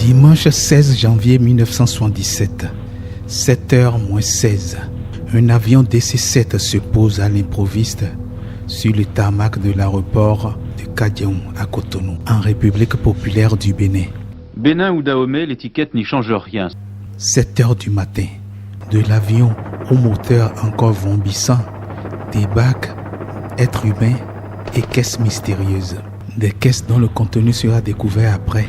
Dimanche 16 janvier 1977, 7h-16, un avion DC-7 se pose à l'improviste sur le tarmac de l'aéroport de Kadion à Cotonou, en République populaire du Bénin. Bénin ou Dahomey, l'étiquette n'y change rien. 7h du matin, de l'avion au moteur encore vrombissant, débarquent êtres humains et caisses mystérieuses. Des caisses dont le contenu sera découvert après.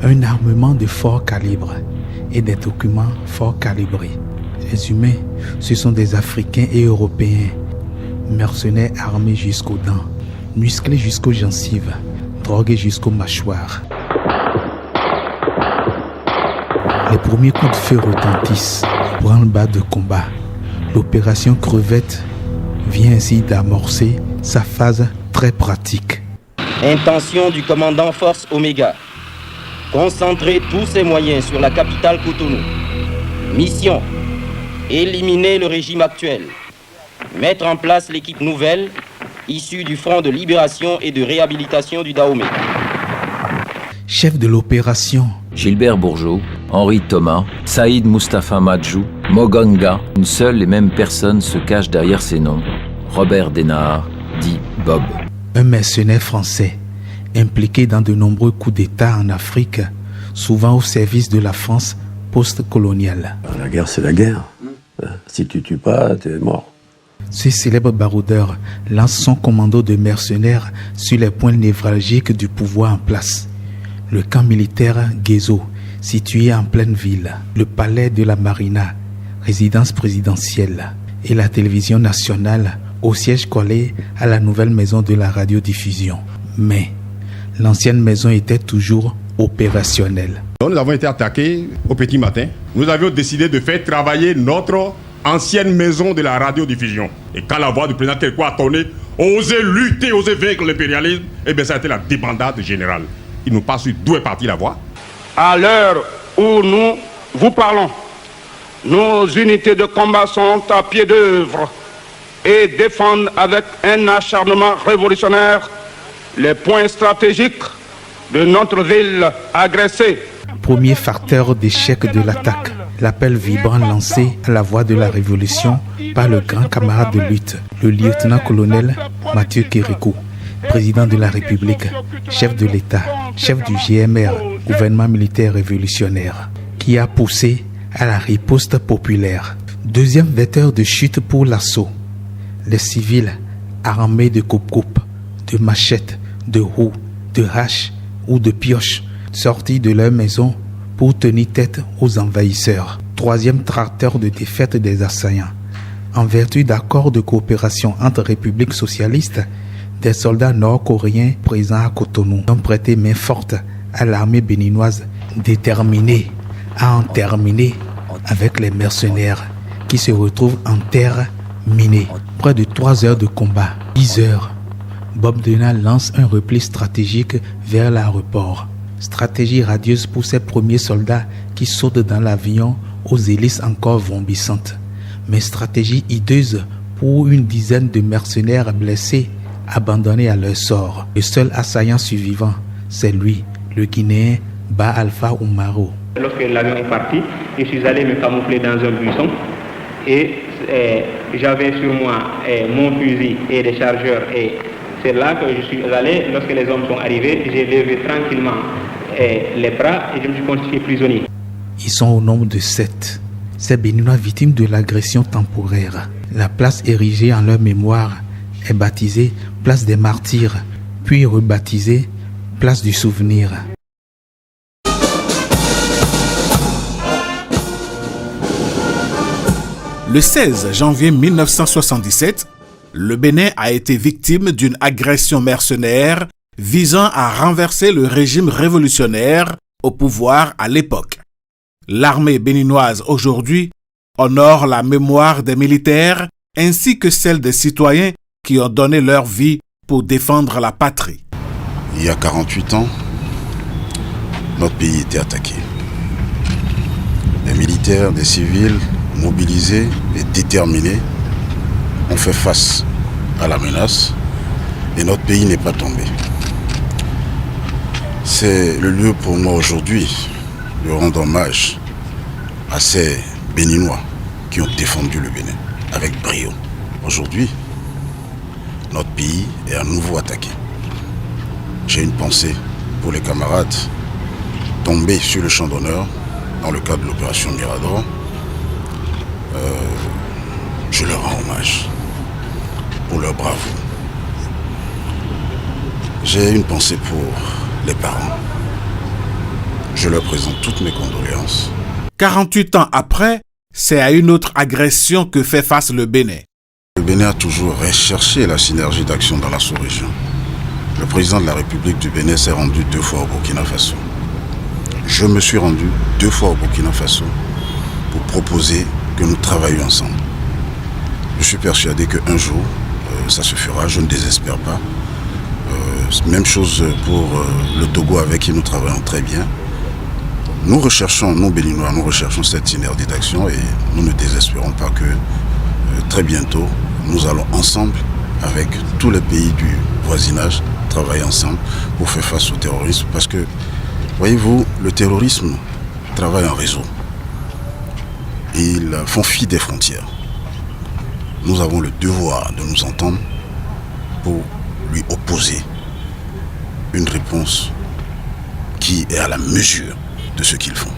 Un armement de fort calibre et des documents fort calibrés. Les humains, ce sont des Africains et Européens, mercenaires armés jusqu'aux dents, musclés jusqu'aux gencives, drogués jusqu'aux mâchoires. Les premiers coups de feu retentissent, branle-bas de combat. L'opération Crevette vient ainsi d'amorcer sa phase très pratique. Intention du commandant Force Oméga. Concentrer tous ses moyens sur la capitale Cotonou. Mission. Éliminer le régime actuel. Mettre en place l'équipe nouvelle, issue du Front de libération et de réhabilitation du Dahomey. Chef de l'opération. Gilbert Bourgeot, Henri Thomas, Saïd Mustapha Madjou, Moganga, une seule et même personne se cache derrière ces noms. Robert Denard, dit Bob. Un mercenaire français, impliqué dans de nombreux coups d'État en Afrique, souvent au service de la France post-coloniale. La guerre, c'est la guerre. Si tu tues pas, t'es mort. Ce célèbre baroudeur lance son commando de mercenaires sur les points névralgiques du pouvoir en place. Le camp militaire Guézo, situé en pleine ville, le palais de la Marina, résidence présidentielle, et la télévision nationale, au siège collé à la nouvelle maison de la radiodiffusion. Mais l'ancienne maison était toujours opérationnelle. Nous avons été attaqués au petit matin. Nous avions décidé de faire travailler notre ancienne maison de la radiodiffusion. Et quand la voix du président Kékou a tourné, oser lutter, oser vaincre l'impérialisme, eh bien ça a été la débandade générale. Il nous passe d'où est partie la voix. À l'heure où nous vous parlons, nos unités de combat sont à pied d'œuvre et défendent avec un acharnement révolutionnaire les points stratégiques de notre ville agressée. Premier facteur d'échec de l'attaque, l'appel vibrant lancé à la voix de la révolution par le grand camarade de lutte, le lieutenant-colonel Mathieu Kérékou, président de la République, chef de l'État, chef du GMR, gouvernement militaire révolutionnaire, qui a poussé à la riposte populaire. Deuxième vecteur de chute pour l'assaut. Les civils armés de coupe-coupe, de machettes, de roues, de haches ou de pioches sortis de leur maison pour tenir tête aux envahisseurs. Troisième tracteur de défaite des assaillants. En vertu d'accords de coopération entre républiques socialistes, des soldats nord-coréens présents à Cotonou ont prêté main forte à l'armée béninoise déterminée à en terminer avec les mercenaires qui se retrouvent en terre minée. Près de 3 heures de combat, 10 heures, Bob Denard lance un repli stratégique vers l'aéroport. Stratégie radieuse pour ses premiers soldats qui sautent dans l'avion aux hélices encore vrombissantes. Mais stratégie hideuse pour une dizaine de mercenaires blessés, abandonnés à leur sort. Le seul assaillant survivant, c'est lui, le Guinéen Ba Alpha Oumaro. Lorsque l'avion est parti, je suis allé me camoufler dans un buisson et j'avais sur moi mon fusil et des chargeurs et c'est là que je suis allé. Lorsque les hommes sont arrivés, j'ai levé tranquillement les bras et je me suis constitué prisonnier. Ils sont au nombre de 7. Ces Béninois victimes de l'agression temporaire. La place érigée en leur mémoire est baptisée Place des Martyrs, puis rebaptisée Place du Souvenir. Le 16 janvier 1977, le Bénin a été victime d'une agression mercenaire visant à renverser le régime révolutionnaire au pouvoir à l'époque. L'armée béninoise aujourd'hui honore la mémoire des militaires ainsi que celle des citoyens qui ont donné leur vie pour défendre la patrie. Il y a 48 ans, notre pays était attaqué. Des militaires, des civils mobilisés et déterminés ont fait face à la menace et notre pays n'est pas tombé. C'est le lieu pour moi aujourd'hui de rendre hommage à ces Béninois qui ont défendu le Bénin avec brio. Aujourd'hui, notre pays est à nouveau attaqué. J'ai une pensée pour les camarades tombés sur le champ d'honneur dans le cadre de l'opération Mirador. Je leur rends hommage pour leur bravoure. J'ai une pensée pour les parents. Je leur présente toutes mes condoléances. 48 ans après, c'est à une autre agression que fait face le Bénin. Le Bénin a toujours recherché la synergie d'action dans la sous-région. Le président de la République du Bénin s'est rendu 2 fois au Burkina Faso. Je me suis rendu 2 fois au Burkina Faso pour proposer que nous travaillions ensemble. Je suis persuadé qu'un jour, ça se fera, je ne désespère pas. Même chose pour le Togo avec qui nous travaillons très bien. Nous recherchons, nous Béninois, nous recherchons cette synergie d'action et nous ne désespérons pas que très bientôt, nous allons ensemble, avec tous les pays du voisinage, travailler ensemble pour faire face au terrorisme. Parce que, voyez-vous, le terrorisme travaille en réseau. Ils font fi des frontières. Nous avons le devoir de nous entendre pour lui opposer une réponse qui est à la mesure de ce qu'ils font.